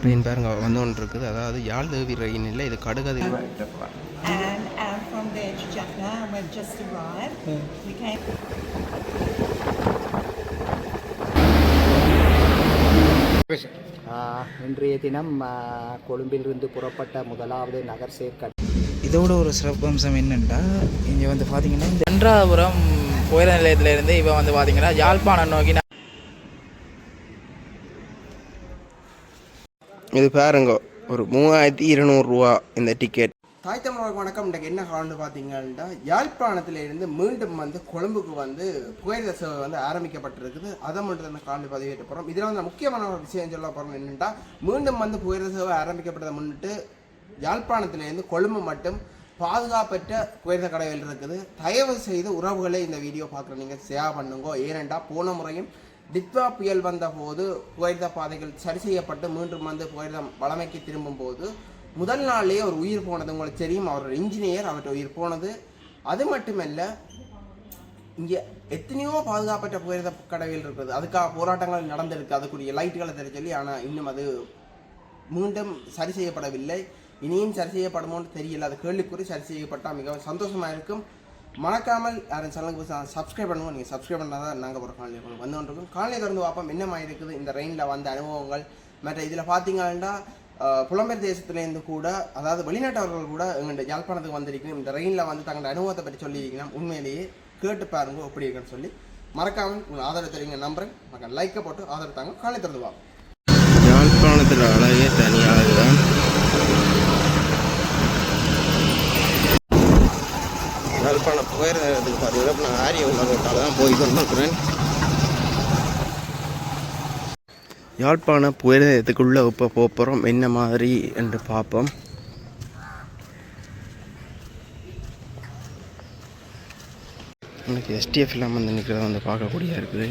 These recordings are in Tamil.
ட்ரெயின் பாருங்க வந்து ஒன்று இருக்குது. அதாவது யாழ்தேவி ரயின் இல்லை, இது கடுகதி. And from there to Jaffna, we've just arrived. We came. இன்றைய தினம் கொழும்பிலிருந்து புறப்பட்ட முதலாவது நகர் சேர்க்கை. இதோட ஒரு சிறப்பம்சம் என்னென்னா, இங்கே வந்து பார்த்தீங்கன்னா இந்த சென்றாபுரம் போயிற நிலையத்திலேருந்து இப்போ வந்து பார்த்தீங்கன்னா யாழ்ப்பாணம் நோக்கி இது பாருங்க ஒரு 3200 ரூபா இந்த டிக்கெட். தாய் தமிழர்களுக்கு வணக்கம். இன்றைக்கு என்ன காலம்னு பார்த்தீங்கன்னா, யாழ்ப்பாணத்திலிருந்து மீண்டும் வந்து கொழும்புக்கு வந்து புகையிரத சேவை வந்து ஆரம்பிக்கப்பட்டிருக்குது. அதை மட்டும் தான் காலந்து பதிவேற்ற போகிறோம். இதில் வந்து முக்கியமான ஒரு விஷயம் சொல்ல போகிறோம் என்னென்னா, மீண்டும் வந்து புகையிரத சேவை ஆரம்பிக்கப்பட்டதை முன்னிட்டு யாழ்ப்பாணத்திலேருந்து கொழும்பு மட்டும் பாதுகாப்பற்ற புகையிரத கடைகள் இருக்குது. தயவு செய்து உறவுகளை இந்த வீடியோ பார்க்குற நீங்கள் ஷேர் பண்ணுங்க. ஏனென்றா போன முறையும் டித்வா புயல் வந்த போது புகையிரத பாதைகள் சரி செய்யப்பட்டு மீண்டும் வந்து புகையிரதம் வளமைக்கு திரும்பும் போது முதல் நாள்லேயே ஒரு உயிர் போனது உங்களுக்கு தெரியும். அவரோட இன்ஜினியர் அவர்கிட்ட உயிர் போனது. அது மட்டுமல்ல, இங்கே எத்தனையோ பாதுகாப்பற்ற புகையிரத கடைகள் இருக்குது. அதுக்காக போராட்டங்கள் நடந்திருக்கு, அதுக்குரிய லைட்டுகளை தெரிய சொல்லி. ஆனால் இன்னும் அது மீண்டும் சரி செய்யப்படவில்லை. இனியும் சரி செய்யப்படுமோன்னு தெரியல. அது கேள்விக்குறி. சரி செய்யப்பட்டால் மிகவும் சந்தோஷமாக இருக்கும். மறக்காமல் யாரும் சேனலுக்கு சப்ஸ்கிரைப் பண்ணுவோம். நீங்கள் சப்ஸ்கிரைப் பண்ணால் தான் நாங்கள் ஒரு காலையில் வந்து கொண்டிருக்கோம். காலையை திறந்து பார்ப்போம் என்னமா இருக்குது இந்த ரெயினில் வந்த அனுபவங்கள். மற்ற இதில் பார்த்தீங்கன்னா புலம்பெயர் தேசத்துலேருந்து கூட, அதாவது வெளிநாட்டவர்கள் கூட எங்கள்கிட்ட யாழ்ப்பாணத்துக்கு வந்திருக்கணும். இந்த ரெயினில் வந்து தங்களோட அனுபவத்தை பற்றி சொல்லியிருக்கணும். உண்மையிலேயே கேட்டு பாருங்க எப்படி இருக்குன்னு சொல்லி. மறக்காமல் உங்கள் ஆதரவு தெரியுங்க நம்புறேன். மக்கள் லைக்கை போட்டு ஆதரவு தாங்க. காலை திறந்து பார்ப்போம். யாழ்ப்பாணத்தில் அழகே தனியாக தான். யாழ்ப்பாணம் புகையிரதத்துக்கு பார்த்தீங்கன்னா நான் ஆரிய உலகத்தால் தான் போய் கொண்டிருக்கிறேன். யாழ்ப்பாண புகையிரதத்துக்குள்ளே இப்போ போகிறோம். என்ன மாதிரி என்று பார்ப்போம். எனக்கு எஸ்டிஎஃப் எல்லாம் வந்து நிற்கிறத வந்து பார்க்கக்கூடிய இருக்குது.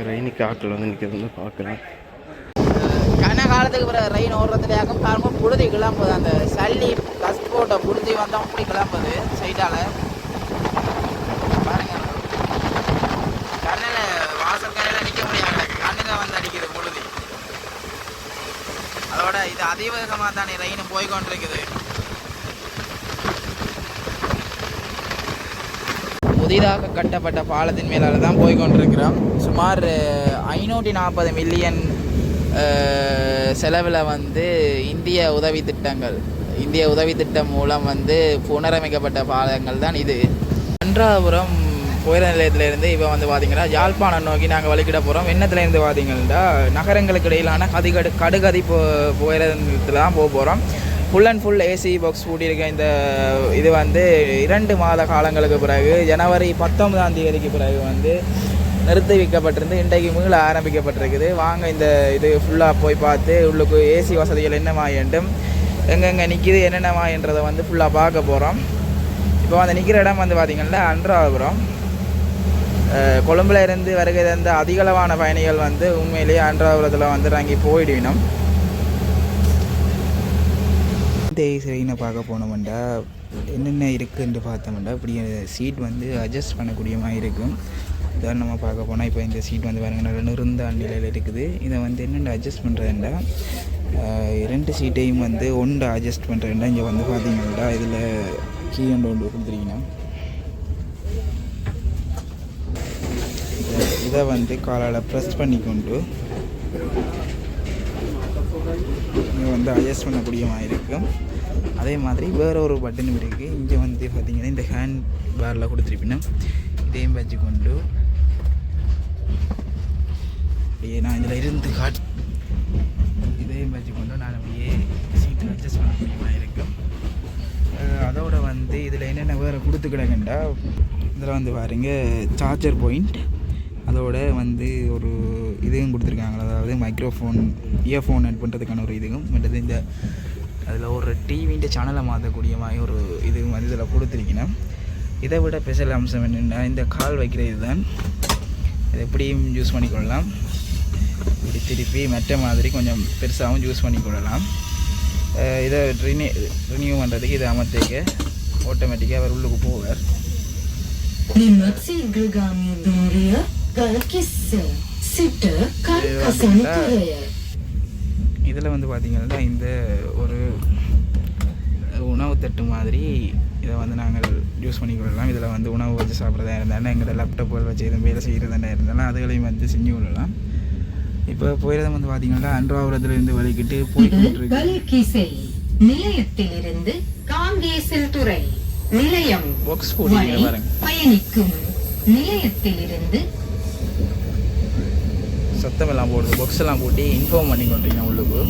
ரெயினுக்கு ஆட்கள் வந்து நிற்கிறது வந்து பார்க்கலாம். கன காலத்துக்கு பிறகு ரெயின் ஓடுறதுலையாக்கும் பாருங்க புழுதி கிளம்புது. அந்த சல்லி கஸ்ட் போட்ட புழுதி வந்தால் அப்படி கிளம்புது சைடால் பாருங்க. கண்ணில் வாசல் கண்ணில் நிற்க முடியாது, கண்ணில் வந்து அடிக்குது புழுதி. அதோட இது அதிவேகமாக தானே ரெயின் போய்கொண்டிருக்குது. புதிதாக கட்டப்பட்ட பாலத்தின் மேலால் தான் போய்கொண்டிருக்கிறோம். சுமார் 540 மில்லியன் செலவில் வந்து இந்திய உதவி திட்டம் மூலம் வந்து புனரமைக்கப்பட்ட பாலங்கள் தான் இது. சென்றாபுரம் புகையிரத நிலையத்திலேருந்து இப்போ வந்து பார்த்திங்கன்னா யாழ்ப்பாணம் நோக்கி நாங்கள் வழிகிட போகிறோம். என்னத்துலேருந்து பார்த்திங்கன்னா நகரங்களுக்கு இடையிலான கடுகதி புகையிரத நிலையத்தில் தான் போக போகிறோம். Full and full AC box கூட்டியிருக்க இந்த இது வந்து 2 மாத காலங்களுக்கு பிறகு ஜனவரி 19ஆம் தேதிக்கு பிறகு வந்து நிறுத்தி வைக்கப்பட்டிருந்து இன்றைக்கு மீள ஆரம்பிக்கப்பட்டிருக்குது. வாங்க இந்த இது ஃபுல்லாக போய் பார்த்து உள்ளுக்கு ஏசி வசதிகள் என்னமா வேண்டும், எங்கெங்கே நிற்கிது என்னென்னமா என்றதை வந்து ஃபுல்லாக பார்க்க போகிறோம். இப்போ வந்து நிற்கிற இடம் வந்து பார்த்திங்கன்னா அன்றாபுரம். கொழும்புல இருந்து வருகை தந்த அதிகளவான பயணிகள் வந்து உண்மையிலேயே அன்றாபுரத்தில் வந்து இறங்கி போயிடுவினோம். ரெயினை பார்க்க போனோம்டா என்னென்ன இருக்குதுன்னு பார்த்தோம்டா இப்படி சீட் வந்து அட்ஜஸ்ட் பண்ணக்கூடிய மாதிரி இருக்கும். உதாரணமாக பார்க்க போனால் இப்போ இந்த சீட் வந்து பாருங்க நல்ல நிறுந்த நிலையில் இருக்குது. இதை வந்து என்னென்ன அட்ஜஸ்ட் பண்ணுறதுண்டா 2 சீட்டையும் வந்து ஒன்று அட்ஜஸ்ட் பண்ணுறதுண்டா இங்கே வந்து பார்த்தீங்கன்னா இதில் கீ ஒன்று கொடுத்துருக்கீங்கன்னா இதை வந்து காலால் ப்ரெஸ் பண்ணிக்கொண்டு இங்கே வந்து அட்ஜஸ்ட் பண்ணக்கூடிய மாதிரி இருக்கும். அதே மாதிரி வேறு ஒரு பட்டனும் இருக்குது. இங்கே வந்து பார்த்திங்கன்னா இந்த ஹேண்ட் பேரில் கொடுத்துருப்பினா இதையும் வச்சுக்கொண்டு அப்படியே நான் இதில் இருந்து இதையும் வச்சுக்கொண்டு நான் அப்படியே சீட்டு அட்ஜஸ்ட் பண்ணக்கூடிய மாதிரி இருக்கும். அதோட வந்து இதில் என்னென்ன வேறு கொடுத்துக்கிடங்கண்டா இதில் வந்து பாருங்க சார்ஜர் பாயிண்ட், அதோட வந்து ஒரு இதையும் கொடுத்துருக்காங்க. அதாவது மைக்ரோஃபோன் இயர்ஃபோன் ஆட் பண்ணுறதுக்கான ஒரு இதுவும் மற்றது இந்த அதில் ஒரு டிவிൻ്റെ சேனலை மாற்றக்கூடிய மாதிரி ஒரு இது வந்து இதில் கொடுத்துருக்கீங்கன்னா. இதை விட ஸ்பெஷல் அம்சம் என்னென்னா இந்த கால் வைக்கிற இதுதான். இதை எப்படியும் யூஸ் பண்ணிக்கொள்ளலாம். இப்படி திருப்பி மற்ற மாதிரி கொஞ்சம் பெருசாகவும் யூஸ் பண்ணிக்கொள்ளலாம். இதை ரினியூ பண்ணுறதுக்கு இதை அமர்த்திக்க ஆட்டோமேட்டிக்காக அவர் உள்ளுக்கு போவார். இதில் வந்து பார்த்திங்கன்னா இந்த ஒரு உணவு தட்டு மாதிரி இதை வந்து நாங்கள் யூஸ் பண்ணிக்கொள்ளலாம். இதில் வந்து உணவு வச்சு சாப்பிட்றதா இருந்தாலும் எங்களோட லேப்டாப்புகள் வச்சு எதுவும் வேலை செய்கிறதா இருந்தாலும் அதுகளையும் வந்து செஞ்சு கொள்ளலாம். இப்போ போயிறது வந்து பார்த்தீங்கன்னா அன்றாபுரத்துலேருந்து வலிக்கிட்டு போயிட்டு நிலையத்திலிருந்து காங்கேசல் துறை நிலையம் பாக்ஸ் போட்டு பாருங்க. பயணிக்கும் நிலையத்திலிருந்து சத்தம் எல்லாம் போடுது, பாக்ஸ் எல்லாம் போட்டு இன்ஃபார்ம் பண்ணி கொண்டீங்க உள்ளுக்கு.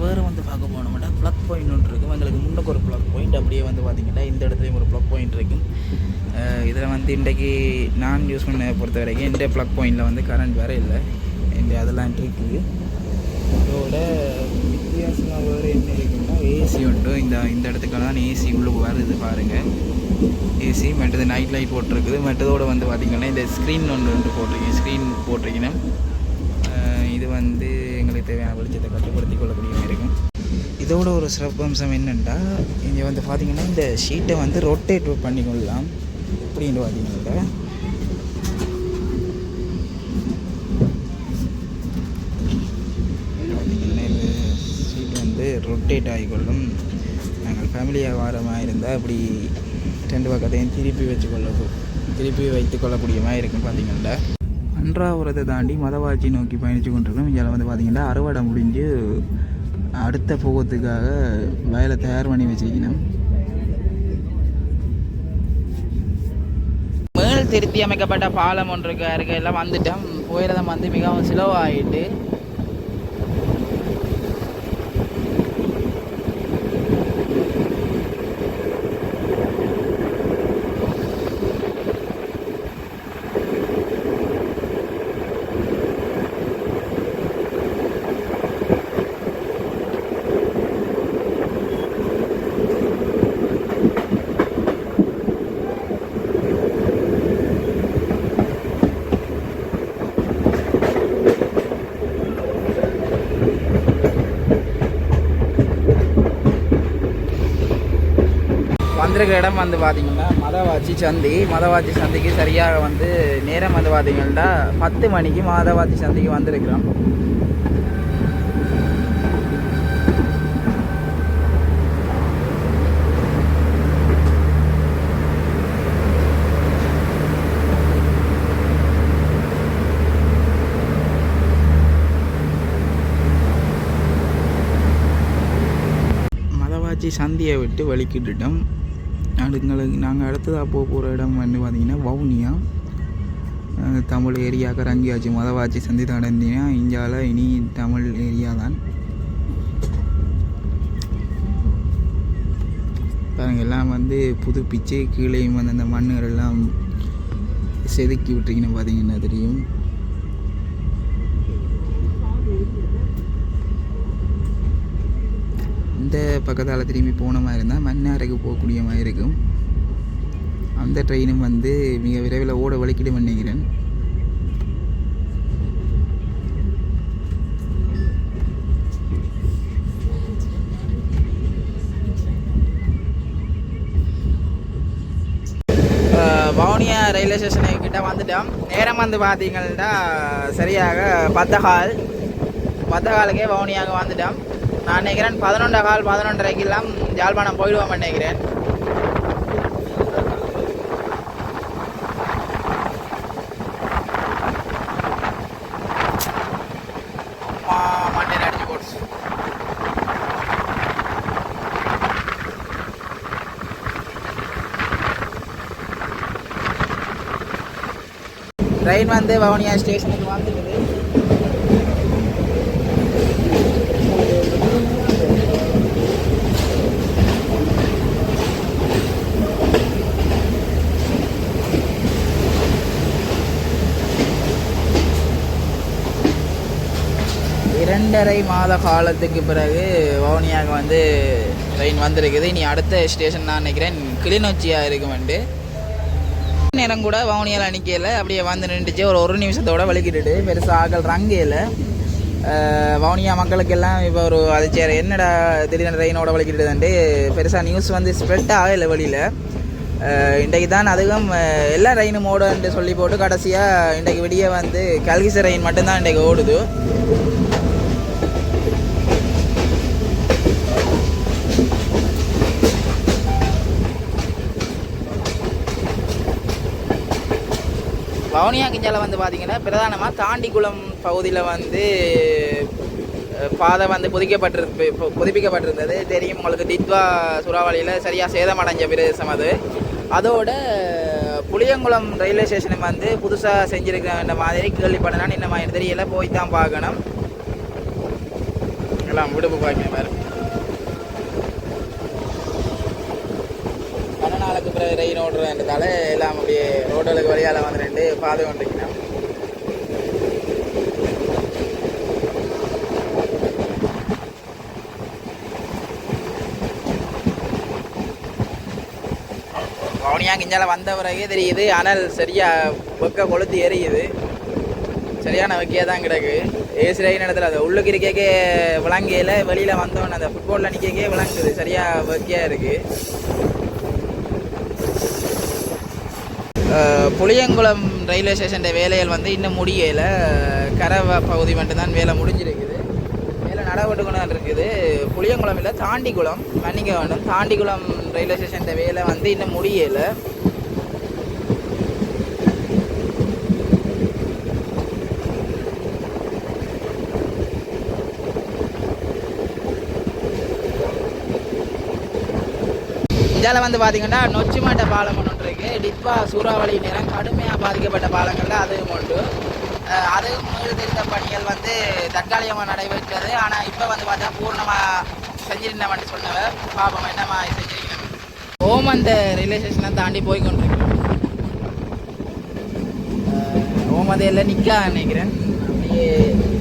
வேறு வந்து பார்க்க போனோம்னா ப்ளக் பாயிண்ட் ஒன்று இருக்கும். எங்களுக்கு முன்னுக்கு ஒரு ப்ளக் பாயிண்ட், அப்படியே வந்து பார்த்திங்கன்னா இந்த இடத்துலையும் ஒரு ப்ளக் பாயிண்ட் இருக்கும். இதில் வந்து இன்றைக்கி நான் யூஸ் பண்ண பொறுத்த வரைக்கும் இந்த ப்ளக் பாயிண்டில் வந்து கரண்ட் வேறு இல்லை, இந்த அதெல்லாம் இருக்குது. இதோட வித்தியாசமாக வேறு என்ன இருக்குன்னா ஏசி உண்டு. இந்த இடத்துக்கான தான் ஏசி உள்ளுக்கு வருது பாருங்கள். ஏசி மற்றது நைட் லைட் போட்டிருக்குது. மற்றதோடு வந்து பார்த்திங்கன்னா இந்த ஸ்க்ரீன் ஒன்று போட்டிருக்கேன். ஸ்க்ரீன் போட்டிருக்கீங்கன்னா இது வந்து எங்களுக்கு தேவையான வெளிச்சத்தை கட்டுப்படுத்தி கொள்ளக்கூடிய இருக்கும். இதோட ஒரு சிறப்பம்சம் என்னென்னா இங்கே வந்து பார்த்திங்கன்னா இந்த ஷீட்டை வந்து ரொட்டேட் பண்ணிக்கொள்ளலாம். அப்படின்னு பார்த்திங்கன்னா இந்த ஷீட் வந்து ரொட்டேட் ஆகிக்கொள்ளும். நாங்கள் ஃபேமிலியாக வாரமாக இருந்தால் அப்படி ரெண்டு பக்கத்தையும் திருப்பி வைத்து கொள்ளக்கூடியமாக இருக்கும். பார்த்திங்கன்னா அன்றாபுரத்தை தாண்டி மதவாச்சி நோக்கி பயணித்து கொண்டிருக்கோம். இங்கே வந்து பார்த்திங்கன்னா அறுவடை முடிஞ்சு அடுத்த போகத்துக்காக வயலை தயார் பண்ணி வச்சுக்கணும். மேல் திருத்தி அமைக்கப்பட்ட பாலம் ஒன்றுக்கு அருகே எல்லாம் வந்துட்டோம். போயிடதான் வந்து மிகவும் சிலவாகிட்டு வந்திருக்கிற இடம் வந்து பார்த்திங்கன்னா மதவாச்சி சந்திக்கு சரியாக வந்து நேரம் வந்து பார்த்திங்கன்னா 10 மணிக்கு மதவாச்சி சந்திக்கு வந்திருக்கிறோம். மதவாச்சி சந்தியை விட்டு வலிக்கிட்டுட்டோம். நாங்கள் அடுத்ததாக போகிற இடம் வந்து பார்த்திங்கன்னா வவுனியா தமிழ் ஏரியா கரங்கியாச்சு. மதவாச்சி சந்தி தடந்தினா இந்தியாவில் இனி தமிழ் ஏரியா தான். பாருங்கள் எல்லாம் வந்து புதுப்பிச்சு கீழேயும் வந்து அந்த மண்ணுகள் எல்லாம் செதுக்கி விட்டுருக்கீங்கன்னு பார்த்தீங்கன்னா தெரியும். இந்த பக்கத்தால் திரும்பி போன மாதிரி இருந்தால் மன்னாருக்கு போகக்கூடிய மாதிரி இருக்கும். அந்த ட்ரெயினும் வந்து மிக விரைவில் ஓட வலிக்கிடும் நினைக்கிறேன். வவுனியா ரயில்வே ஸ்டேஷனுக்கிட்ட வந்துட்டோம். நேரம் வந்து பார்த்தீங்கன்னா சரியாக 10:15 வவுனியாவுக்கு வந்துட்டோம். நான் நினைக்கிறேன் 11:15 யாழ்ப்பாணம் போயிடுவோம் நினைக்கிறேன். மண்ணில் அடிச்சு போடுச்சு. ட்ரெயின் வந்து வவுனியா ஸ்டேஷனுக்கு வந்துடுது. இரண்டரை மாத காலத்துக்கு பிறகு வவுனியாவுக்கு வந்து ட்ரெயின் வந்திருக்குது. இனி அடுத்த ஸ்டேஷன் நான் நினைக்கிறேன் கிளிநொச்சியாக இருக்குமெண்டு. நேரம் கூட வவுனியாவில் நிற்கல, அப்படியே வந்து நின்றுச்சு. ஒரு நிமிஷத்தோட வலிக்கிட்டு பெருசாக ஆகல் ரங்கையில் வவுனியா மக்களுக்கெல்லாம் இப்போ ஒரு அதிர்ச்சியார் என்னடா திடீர்னு ரெயினோட வலிக்கிட்டுதுன்ட்டு பெருசாக நியூஸ் வந்து ஸ்ப்ரெட் ஆகலை வெளியில். இன்றைக்கு தான் அதுவும் எல்லா ரெயினும் ஓடுன்னு சொல்லி போட்டு கடைசியாக இன்றைக்கு விடிய வந்து கல்கிச ரெயின் மட்டும்தான் இன்றைக்கு ஓடுது. வவுனியா கிஞ்சால வந்து பார்த்திங்கன்னா பிரதானமாக தாண்டிக்குளம் பகுதியில் வந்து பாதை வந்து புதுப்பிக்கப்பட்டிருந்தது. தெரியும் உங்களுக்கு, டிட்வா சூறாவளியில் சரியாக சேதமடைஞ்ச பிரதேசம் அது. அதோட புளியங்குளம் ரயில்வே ஸ்டேஷனுக்கு வந்து புதுசாக செஞ்சுருக்கிற மாதிரி கேள்விப்படனான்னு இந்த மாதிரி தெரியல, போய் தான் பார்க்கணும். எல்லாம் விடுப்பு பார்க்கணும் வேறு. நாளுக்கு பிறகு ரெயின் ஓடுறதுன்றதால எல்லாம் அப்படியே ரோடுகளுக்கு வழியால் வந்து ரெண்டு பாதை கொண்டிருக்கணும். வவுனியா கிஞ்சால வந்த பிறகு தெரியுது அனல் சரியாக வெக்க கொளுத்து எரியுது. சரியான வைக்கையாக தான் கிடக்கு. ஏசி ரெயின் இடத்துல அது உள்ளுக்கு இருக்கே விளங்கையில் வெளியில் வந்தோன்னு அந்த ஃபுட்பாலில் நிற்கே விளங்குது. சரியாக வைக்கையாக இருக்குது. புளியங்குளம் ரயில்வே ஸ்டேஷன் வேலைகள் வந்து இன்னும் முடியலை. கரை பகுதி மட்டும்தான் வேலை முடிஞ்சிருக்குது. வேலை நடவடிக்கை கொண்டு இருக்குது. புளியங்குளம் இல்லை, தாண்டிக்குளம், மன்னிக்க வேண்டும், தாண்டிக்குளம் ரயில்வே ஸ்டேஷன் வேலை வந்து இன்னும் முடியலை. இதில் வந்து பார்த்திங்கன்னா நொச்சிமாட்ட பாலம் ஒன்று இருக்குது. டிட்வா சூறாவளி நேரம் கடுமையாக பாதிக்கப்பட்ட பாலங்களில் அதுவும் உண்டு. அதுவும் மீள் திருத்த பணிகள் வந்து தற்காலிகமாக நடைபெற்றது. ஆனால் இப்போ வந்து பார்த்தா பூர்ணமாக செஞ்சிருந்தவன் சொன்னவர் பாபம் என்னமா செஞ்சிருக்கணும். ஓமந்த ரயில்வே ஸ்டேஷனை தாண்டி போய் கொண்டிருக்கிறோம். ஓமந்தையில் நிற்க நினைக்கிறேன். அப்படியே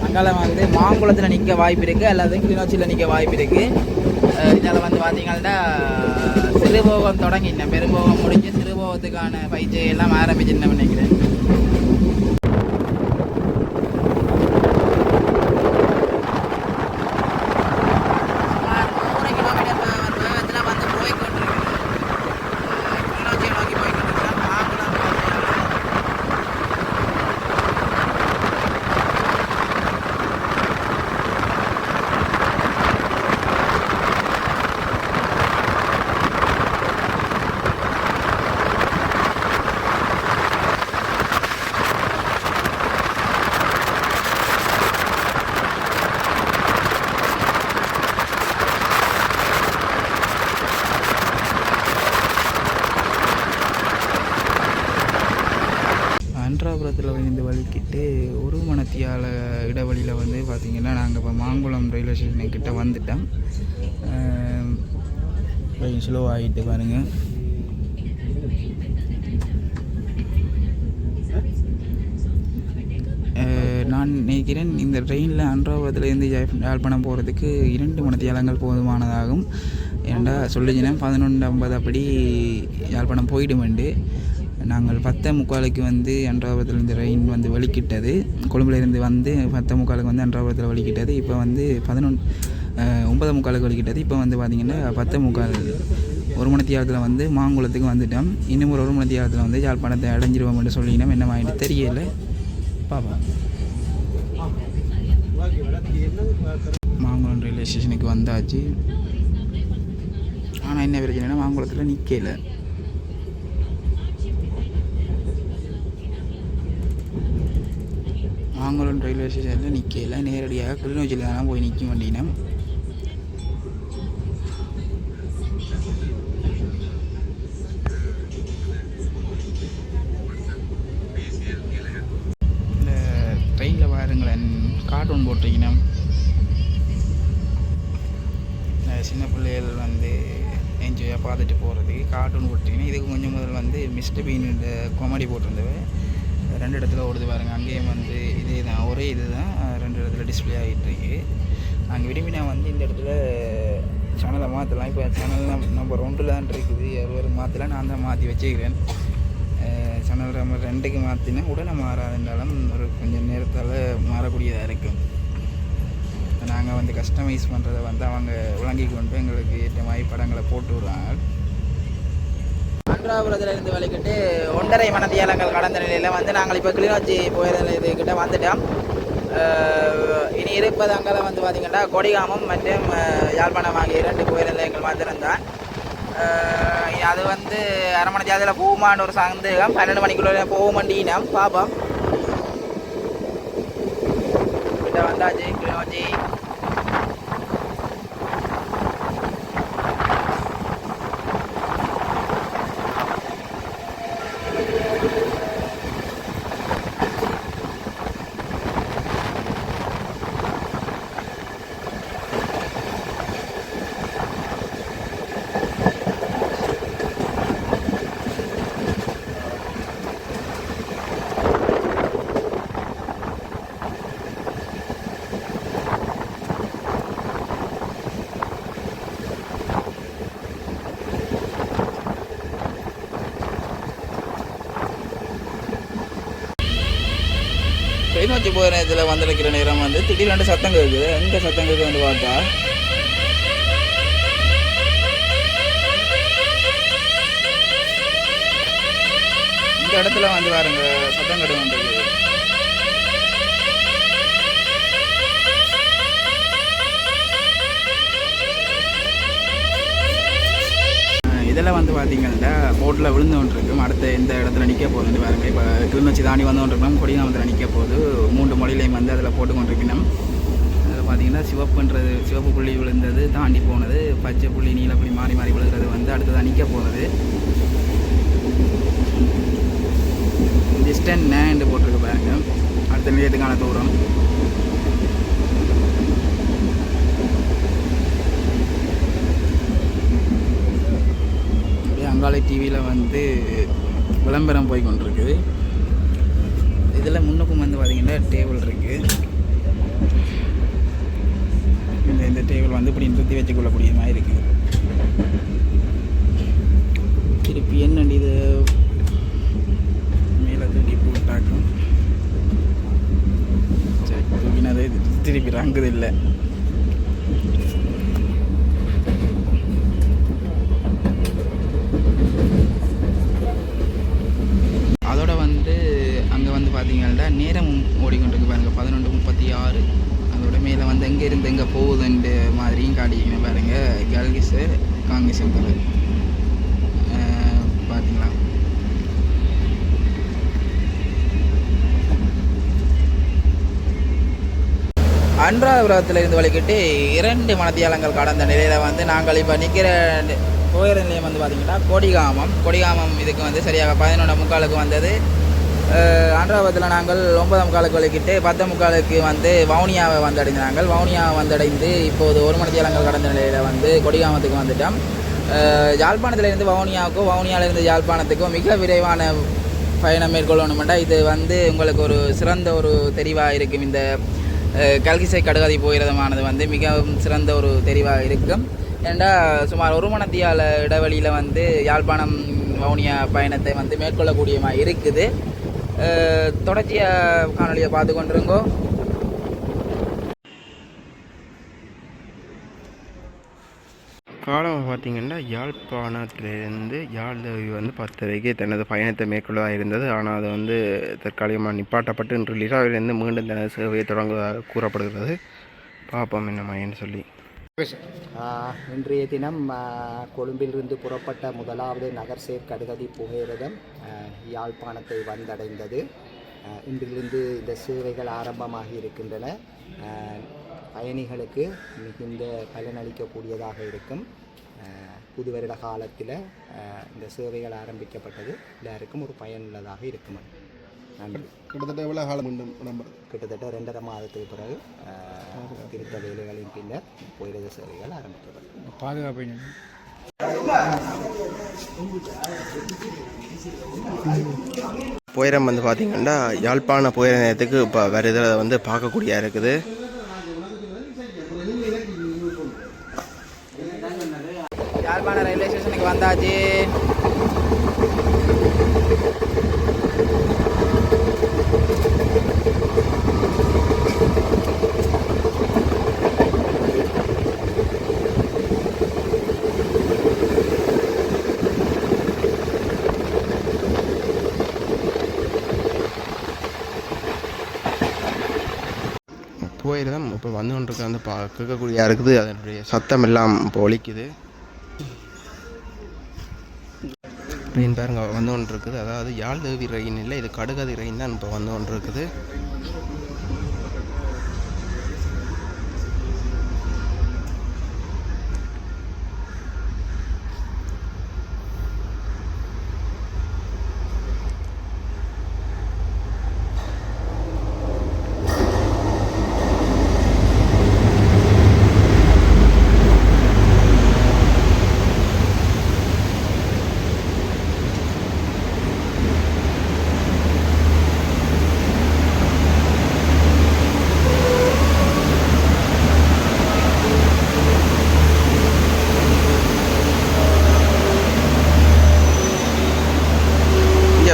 அங்கால வந்து மாங்குளத்தில் நிற்க வாய்ப்பு இருக்குது, அல்லது கிளிநொச்சியில் நிற்க வாய்ப்பு இருக்குது. இதில் வந்து பார்த்திங்கன்னா சிறுபோகம் தொடங்கிட்டேன். பெரும்போகம் முடிஞ்சு சிறுபோகத்துக்கான பயிற்சி எல்லாம் ஆரம்பிச்சுன்னு நினைக்கிறேன். அன்றாபுரத்தில் வந்து வலிக்கிட்டு ஒரு மணத்தியால் இடைவெளியில் வந்து பார்த்திங்கன்னா நாங்கள் இப்போ மாங்குளம் ரயில்வே ஸ்டேஷனுக்கிட்ட வந்துட்டோம். கொஞ்சம் ஸ்லோ ஆகிட்டு பாருங்கள். நான் நினைக்கிறேன் இந்த ட்ரெயினில் அன்றாபுரத்துலேருந்து யாழ்ப்பாணம் போகிறதுக்கு 2 மணித்தியாலங்கள் போதுமானதாகும். ஏன்டா சொல்லிச்சினா 11:50 அப்படி யாழ்ப்பாணம் போயிடுமெண்டு. நாங்கள் 10:45 வந்து அன்றாபுரத்துலேருந்து ட்ரெயின் வந்து வலிக்கிட்டது. கொழும்புலேருந்து வந்து 10:45 வந்து அன்றாபுரத்தில் வலிக்கிட்டது. இப்போ வந்து 9:45 வலிக்கிட்டது. இப்போ வந்து பார்த்திங்கன்னா 10:45 ஒரு மணித்தியாலத்தில் வந்து மாங்குளத்துக்கு வந்துட்டோம். இன்னும் ஒரு மணித்தியாலத்தில் வந்து யாழ்ப்பாணத்தை அடைஞ்சிருவோம்னு சொல்லினோம். என்ன வாங்கிட்டு தெரியலை, பாப்பா. மாங்குளம் ரயில்வே ஸ்டேஷனுக்கு வந்தாச்சு. ஆனால் என்ன பிரச்சனைனா மாங்குளத்தில் நிற்கலை. மாங்குளம் ரயில்வே ஸ்டேஷனில் நிற்கலை. நேரடியாக கிளிநொச்சியில் தானே போய் நிற்க வேண்டினோம். இந்த ட்ரெயினில் பாருங்களேன், கார்ட்டூன் போட்டிருக்கணும். சின்ன பிள்ளைகள் வந்து என்ஜாயாக பார்த்துட்டு போகிறதுக்கு கார்ட்டூன் போட்டிருக்கணும். இதுக்கு கொஞ்சம் முதல் வந்து மிஸ்டர் பீன் காமெடி போட்டிருந்தவை 2 இடத்துல ஓடுது பாருங்கள். அங்கேயும் வந்து இதே தான், ஒரே இது தான் 2 இடத்துல டிஸ்பிளே ஆகிட்டுருக்கு. அங்கே விரும்பினா வந்து இந்த இடத்துல சேனலை மாற்றலாம். இப்போ சேனல் நம்பர் 1 தான் இருக்குது. ஒரு மாற்றலாம், நான் தான் மாற்றி வச்சுக்கிறேன். சேனல் நம்பர் 2க்கு மாற்றினா உடனே மாறாதுன்றாலும் ஒரு கொஞ்சம் நேரத்தால் மாறக்கூடியதாக இருக்கும். நாங்கள் வந்து கஸ்டமைஸ் பண்ணுறதை வந்து அவங்க விளங்கி கொண்டு எங்களுக்கு ஏற்ற மாதிரி படங்களை போட்டு விடுறாங்க. அன்றாபுரத்தில் இருந்து வலிக்கிட்டு 1.5 மணித்தியாலங்கள் கடந்த நிலையில் வந்து நாங்கள் இப்போ கிளிநொச்சி போயிற இதுக்கிட்ட வந்துட்டோம். இனி இருப்பது அங்கே வந்து பார்த்திங்கன்னா கொடிகாமம் மற்றும் யாழ்ப்பாணம் ஆகிய 2 கோயில் நிலையங்கள் மாத்திரம்தான். அது வந்து அரை மணி தேதியில் போகுமான்னு ஒரு சந்தேகம். 12 மணிக்குள்ளே போகுமாண்டினோம் பார்ப்போம். கிட்ட வந்தாச்சு கிளிநொச்சி. கிளிநொச்சி போகிற நேரத்தில் வந்திருக்கிற நேரம் வந்து திடீர்னு சத்தம் கேட்குது. எங்கே சத்தம் கேட்குது வந்து பார்த்தா இந்த இடத்துல வந்து பாருங்க சத்தம் கேட்டு வந்துருக்கு. இதில் வந்து பார்த்திங்கன்னா போட்டில் விழுந்து கொண்டிருக்கும். அடுத்த இந்த இடத்துல நிற்க போகுது பாருங்க. இப்போ கிளிநொச்சி தாண்டி வந்து கொண்டிருக்கோம். கொடிகாமத்தில் நிற்க போகுது. 3 மொழியிலையும் வந்து அதில் போட்டு கொண்டிருக்கணும். அதில் பார்த்திங்கன்னா சிவப்பு புள்ளி விழுந்தது தாண்டி போனது, பச்சை புள்ளி நீல புள்ளி மாறி மாறி விழுகிறது வந்து அடுத்ததான் நிற்க போகிறது. டிஸ்டன்ஸ் நேண்டு போட்டிருக்கு பாருங்க. அடுத்த நிலையத்துக்கான தூரம். அங்காளி டிவியில் வந்து விளம்பரம் போய் கொண்டிருக்குது. இதில் முன்னுக்கும் வந்து பார்த்திங்கன்னா டேபிள் இருக்குது. இந்த டேபிள் வந்து இப்படி நிறுத்தி வச்சுக்கொள்ளக்கூடிய மாதிரி இருக்குது. திருப்பி என்னடி இது மேலே தூக்கி போட்டாக்கும். சரி தூக்கினது திருப்பி ரங்குது இல்லை. அதோட வந்து அங்கே வந்து பார்த்தீங்கன்னா நேரம் ஓடிக்கொண்டிருக்கு பாருங்கள். 11:36. அதோட மேலே வந்து எங்கே இருந்து எங்கே போகுதுன்ற மாதிரியும் காட்டிக்கணும் பாருங்கள். கல்கிஸு காங்கிஸ் பார்த்தீங்களா. அன்றாபுரத்தில் இருந்து வலிக்கிட்டு 2 மணித்தியாலங்கள் கடந்த நிலையில் வந்து நாங்கள் இப்போ நிற்கிற போகிற நிலையம் வந்து பார்த்திங்கன்னா கொடிகாமம் இதுக்கு வந்து சரியாக 11:45 வந்தது. அன்றாபுரத்தில் நாங்கள் 9:45 வலிக்கிட்டு 10:45 வந்து வவுனியாவை வந்தடைந்தாங்க. வவுனியாவை வந்தடைந்து இப்போது 1 மணித்தியாலங்கள் கடந்த நிலையில் வந்து கொடிகாமத்துக்கு வந்துட்டோம். யாழ்ப்பாணத்திலேருந்து வவுனியாவுக்கும் வவுனியாவிலேருந்து யாழ்ப்பாணத்துக்கும் மிக விரைவான பயணம் மேற்கொள்ளணுமெண்டா இது வந்து உங்களுக்கு ஒரு சிறந்த ஒரு தெரிவாக இருக்கும். இந்த கல்கிசை கடுகாதி போகிறதுமானது வந்து மிகவும் சிறந்த ஒரு தெரிவாக இருக்கும். ஏன்னா சுமார் 1 மணித்தியால இடைவெளியில் வந்து யாழ்ப்பாணம் வவுனியா பயணத்தை வந்து மேற்கொள்ளக்கூடியமாக இருக்குது. தொடர்ச்சியாக காணொலியை பார்த்து கொண்டிருங்கோ. காலம் பார்த்திங்கன்னா யாழ்ப்பாணத்திலிருந்து யாழ்தவி வந்து 10 தனது பயணத்தை மேற்கொள்ளதாக இருந்தது. ஆனால் அது வந்து தற்காலிகமாக நிப்பாட்டப்பட்டு இன்று லிராவிலிருந்து மீண்டும் தனது சேவையை தொடங்குவதாக கூறப்படுகிறது. பார்ப்போம் என்னமான்னு சொல்லி. இன்றைய தினம் கொழும்பிலிருந்து புறப்பட்ட முதலாவது நகர்சேர் கடுகதி புகையிரதம் யாழ்ப்பாணத்தை வந்தடைந்தது. இன்றிலிருந்து இந்த சேவைகள் ஆரம்பமாகி இருக்கின்றன. பயணிகளுக்கு மிகுந்த பலனளிக்கக்கூடியதாக இருக்கும். புது வருட காலத்தில் இந்த சேவைகள் ஆரம்பிக்கப்பட்டது எல்லாருக்கும் ஒரு பயனுள்ளதாக இருக்கும். நன்றி. கிட்டத்தட்ட எவ்வளோ காலம் உண்டு? கிட்டத்தட்ட 2.5 மாதத்துக்கு பிறகு திருத்த வேலைகளின் பின்னர் போயிரத சேவைகள் ஆரம்பிக்கப்பட்டது. பாதுகாப்பு போயிரம் வந்து பார்த்திங்கன்னா யாழ்ப்பாண போயிற நேரத்துக்கு இப்போ வேறு இதில் வந்து பார்க்கக்கூடிய இருக்குது. யாழ்ப்பாண ரயில்வே ஸ்டேஷனுக்கு வந்தாச்சு. புகையிரதம் இப்போ வந்து கொண்டிருக்க வந்து கேட்கக்கூடியா இருக்குது. அதனுடைய சத்தம் எல்லாம் இப்போ ஒலிக்குது. ட்ரெயின் பாருங்க வந்து கொண்டு இருக்குது. அதாவது யாழ்தேவி ரயின் இல்லை, இது கடுகதி ரயின் தான் இப்போ வந்து கொண்டு இருக்குது.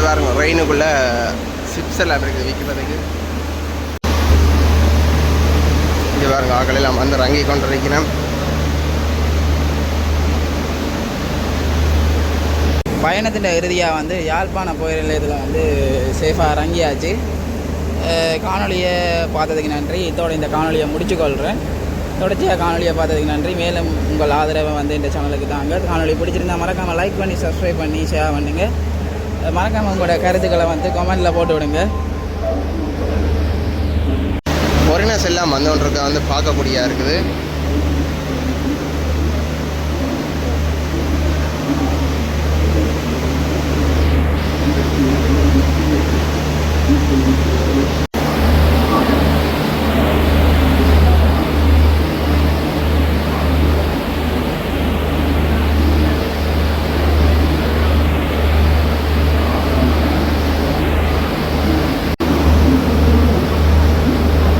பாருங்க ட்ரெயினுக்குள்ள சிப்ஸ் எல்லாம் இருக்குது விற்கிறதுக்கு. இங்கே பாருங்க ஆக்கள் எல்லாம் வந்து இறங்கி கொண்டு இருக்கிறேன். பயணத்தின் இறுதியாக வந்து யாழ்ப்பாணம் போகிற நிலையத்தில் வந்து சேஃபாக இறங்கியாச்சு. காணொலியை பார்த்ததுக்கு நன்றி. இதோட இந்த காணொலியை முடிச்சுக்கொள்கிறேன். தொடர்ச்சியாக காணொலியை பார்த்ததுக்கு நன்றி. மேலும் உங்கள் ஆதரவை வந்து இந்த சேனலுக்கு தாங்க. காணொலி பிடிச்சிருந்தால் மறக்காமல் லைக் பண்ணி சப்ஸ்கிரைப் பண்ணி ஷேர் பண்ணுங்கள். மறக்காமல் உங்களோட கருத்துக்களை வந்து கமெண்டில் போட்டு விடுங்க. ஃபாரினர்ஸ் எல்லாம் வந்து ஒன்றுக்க வந்து பார்க்கக்கூடியா இருக்குது.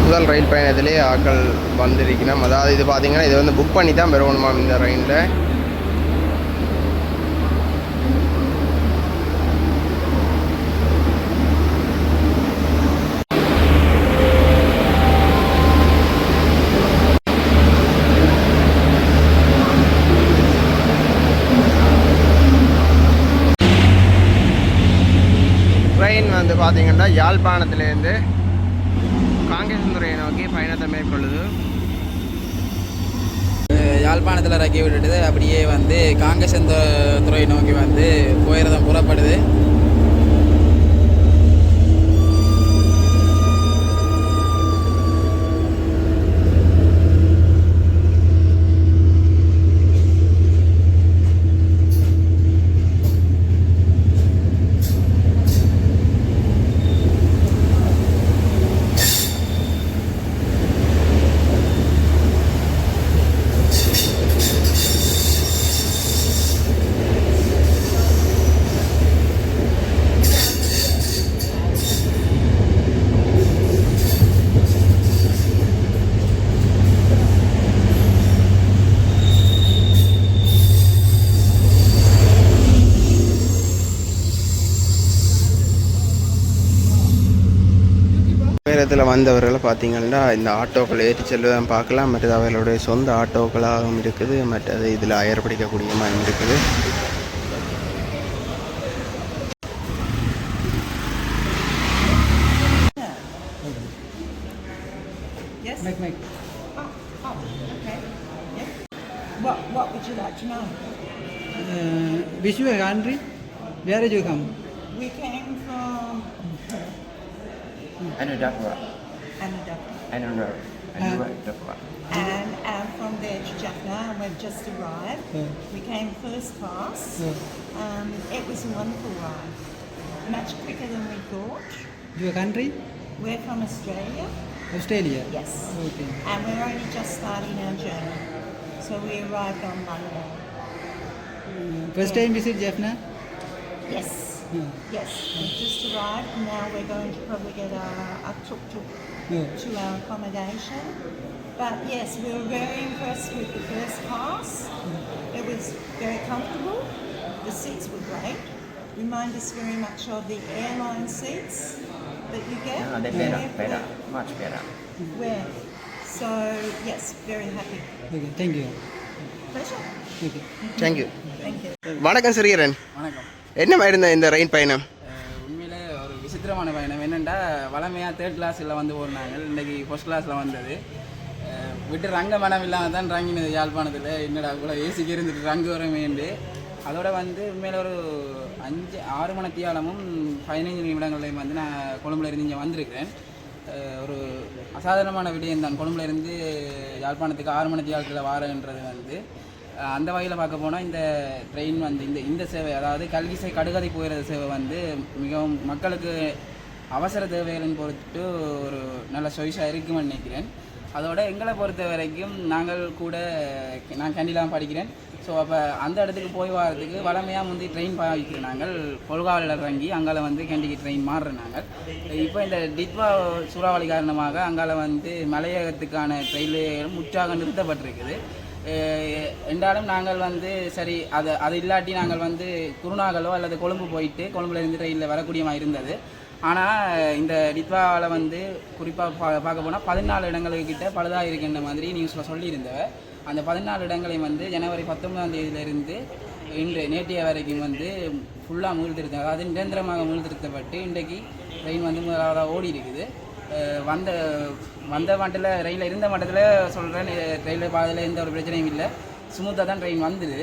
முதல் ரயில் பயணத்திலே ஆக்கள் வந்திருக்கணும். அதாவது இது பார்த்தீங்கன்னா இது வந்து புக் பண்ணி தான் பெறணுமா இந்த ரயிலில். ட்ரெயின் வந்து பார்த்தீங்கன்னா யாழ்ப்பாணத்துலேருந்து காங்கேசந்துறையை நோக்கி பயணத்தை மேற்கொள்ளுது. யாழ்ப்பாணத்தில் இறக்கி விட்டுட்டு அப்படியே வந்து காங்கேசந்துறை நோக்கி வந்து போயிரதம் புறப்படுது. நேரத்தில் வந்தவர்களை பார்த்தீங்கன்னா இந்த ஆட்டோக்கள் ஏற்றி செல்வதான் பார்க்கலாம். மற்றது அவர்களுடைய சொந்த ஆட்டோக்களாகவும் இருக்குது. மற்றது இதில் அயற்படிக்கக்கூடியமாக இருக்குது. Yes? Make. Oh, okay. Yeah. What would you like to know? Which your country? Where did you come? We came from Anudapura. Anandapura. Anudapura. And from there to Jaffna, and we've just arrived. We came first class. It was a wonderful ride. Much quicker than we thought. Your country? We're from Australia. Australia? Yes. Okay. And we're only just starting our journey. So we arrived on Monday. First time visit Jaffna? Yes. Yes. We've just arrived. Now we're going to probably get a tuk-tuk to our accommodation. But yes, we were very impressed with the first class. It was very comfortable. The seats were great. Remind us very much of the airline seats that you get. No, they're better, much better. Where? So yes, very happy. Okay, thank you. Pleasure. Okay. Thank you. Thank you. வணக்கம் சிறீரன். வணக்கம். என்ன இருந்த இந்த ரயில் பயணம்? உண்மையிலே ஒரு விசித்திரமான பயணம். என்னென்னா என்னென்னா வளமையாக 3rd கிளாஸில் வந்து ஓடினாங்க, இன்றைக்கி ஃபர்ஸ்ட் கிளாஸில் வந்தது. விட்டு ரங்க மனம் இல்லாமல் தான் ரங்கினது யாழ்ப்பாணத்தில். என்னடா கூட ஏசிக்கு இருந்துட்டு ரங்கு வரமேண்டு. அதோட வந்து உண்மையில் ஒரு 5-6 மணித்தியாலமும் 15 நிமிடங்கள்லையும் வந்து நான் கொழும்புல இருந்து இங்கே வந்திருக்கிறேன். ஒரு அசாதாரணமான விடயம் தான். கொழும்புல இருந்து யாழ்ப்பாணத்துக்கு 6 மணித்தியாலத்தில் வாரன்றது வந்து அந்த வகையில் பார்க்க போனால் இந்த ட்ரெயின் வந்து இந்த சேவை, அதாவது கல்கிசை கடுகதை போகிற சேவை வந்து மிகவும் மக்களுக்கு அவசர தேவைகளின் பொறுத்து ஒரு நல்ல சொய்ஸாக இருக்குமென்னு நினைக்கிறேன். அதோட எங்களை பொறுத்த வரைக்கும் நான் கேண்டிலாம் படிக்கிறேன். ஸோ அப்போ அந்த இடத்துக்கு போய் வரதுக்கு வளமையாக முந்தி ட்ரெயின் பாய்க்கிறோம். நாங்கள் கொள்காவில் இறங்கி அங்கால வந்து கேண்டிக்கு ட்ரெயின் மாறுறோம் நாங்கள். இப்போ இந்த டிட்வா சூறாவளி காரணமாக அங்கால வந்து மலையகத்துக்கான ட்ரெயின்கள் முற்றாக நிறுத்தப்பட்டிருக்குது. என்றாலும் நாங்கள் வந்து சரி அது இல்லாட்டி நாங்கள் வந்து குருநாகலோ அல்லது கொழும்பு போயிட்டு கொழும்புலேருந்து ட்ரெயினில் வரக்கூடியமாக இருந்தது. ஆனால் இந்த டிட்வாவில் வந்து குறிப்பாக பார்க்க போனால் 14 இடங்களுக்கிட்ட பழுதாக இருக்குன்ற மாதிரி நியூஸில் சொல்லியிருந்தவ. அந்த 14 இடங்களையும் வந்து ஜனவரி 19ஆம் தேதியிலிருந்து நேற்றைய வரைக்கும் வந்து ஃபுல்லாக மீள்திருத்தம், அதாவது நிரந்தரமாக மீள்திருத்தப்பட்டு இன்றைக்கு ட்ரெயின் வந்து முதலாவதாக ஓடி இருக்குது. வந்த மட்டத்தில் ரயிலில் இருந்த மட்டத்தில் சொல்கிறேன், ரயிலில் பாதையில் எந்த ஒரு பிரச்சனையும் இல்லை, ஸ்மூத்தாக தான் ட்ரெயின் வந்தது.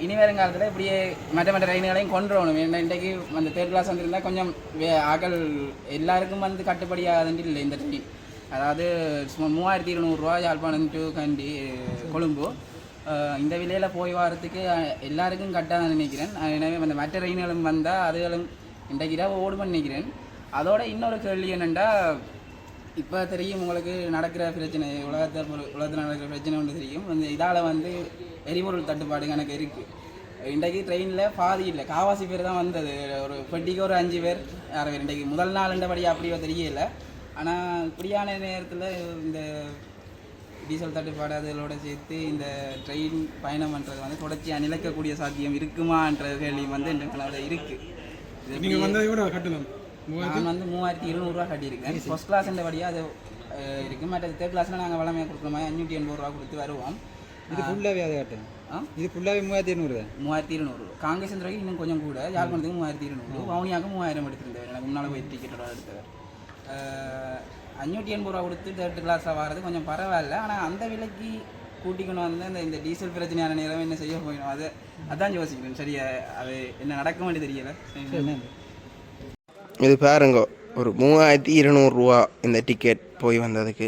இனி வருங்காலத்தில் இப்படியே மற்ற ரயில்களையும் கொண்டு வரணும். ஏன்னா இன்றைக்கு அந்த 3rd கிளாஸ் வந்துருந்தால் கொஞ்சம் ஆக்கள் எல்லாருக்கும் வந்து கட்டுப்படியாதுன்னு இல்லை இந்த ட்ரெயின். அதாவது 3200 ரூபா யாழ்ப்பாணம் டு கண்டி கொழும்பு. இந்த விலையில் போய் வரத்துக்கு எல்லாருக்கும் கட்டாக நினைக்கிறேன். எனவே அந்த மற்ற ரயில்களும் வந்தால் அதுகளும் இன்றைக்கு தான் ஓடுமென்னு நினைக்கிறேன். அதோட இன்னொரு கேள்வி என்னென்னா, இப்போ தெரியும் உங்களுக்கு நடக்கிற பிரச்சனை, உலகத்தில் நடக்கிற பிரச்சனை ஒன்று தெரியும். அந்த இதால் வந்து எரிபொருள் தட்டுப்பாடு கணக்கு இருக்குது. இன்றைக்கு ட்ரெயினில் பாதி இல்லை, காவாசி பேர் தான் வந்தது. ஒரு பெட்டிக்கு ஒரு 5 பேர் 6 பேர். இன்றைக்கு முதல் நாள்ன்றபடி அப்படியோ தெரியல. ஆனால் இப்படியான நேரத்தில் இந்த டீசல் தட்டுப்பாடு அதோட சேர்த்து இந்த ட்ரெயின் பயணம் பண்ணுறது வந்து தொடர்ச்சியாக நிலைக்கக்கூடிய சாத்தியம் இருக்குமான்ற கேள்வி வந்து என்ற இருக்குது. நீங்கள் வந்து எவ்வளோ கட்டணும்? நான் வந்து 3200 ரூபா கட்டியிருக்கேன். ஃபர்ஸ்ட் கிளாஸ்ன்றபடியாக அது இருக்குது. மற்ற 3rd கிளாஸில் நாங்கள் வளமையாக கொடுக்குற மாதிரி 580 ரூபா கொடுத்து வருவோம். இது ஃபுல்லாகவே அதை கட்டணும். இது ஃபுல்லாகவே 3200. 3200. காங்கிரஸ் வரைக்கும் இன்னும் கொஞ்சம் கூட. யாழ்ப்பாணத்துக்கு 3200, வவுனியாவுக்கு 3000 எடுத்திருந்தவர். எனக்கு முன்னால் போய் டிக்கெட்டோட எடுத்தவர். 580 ரூபா கொடுத்து 3rd கிளாஸில் வர்றது கொஞ்சம் பரவாயில்ல. ஆனால் அந்த விலைக்கு கூட்டிக்கணும் வந்து இந்த டீசல் பிரச்சனையான நேரம் என்ன செய்ய போயிடும், அதான் யோசிக்கணும். சரியா அது என்ன நடக்கும்னு தெரியலை. இது பாருங்க, ஒரு 3200 ரூபா இந்த டிக்கெட் போய் வந்ததுக்கு.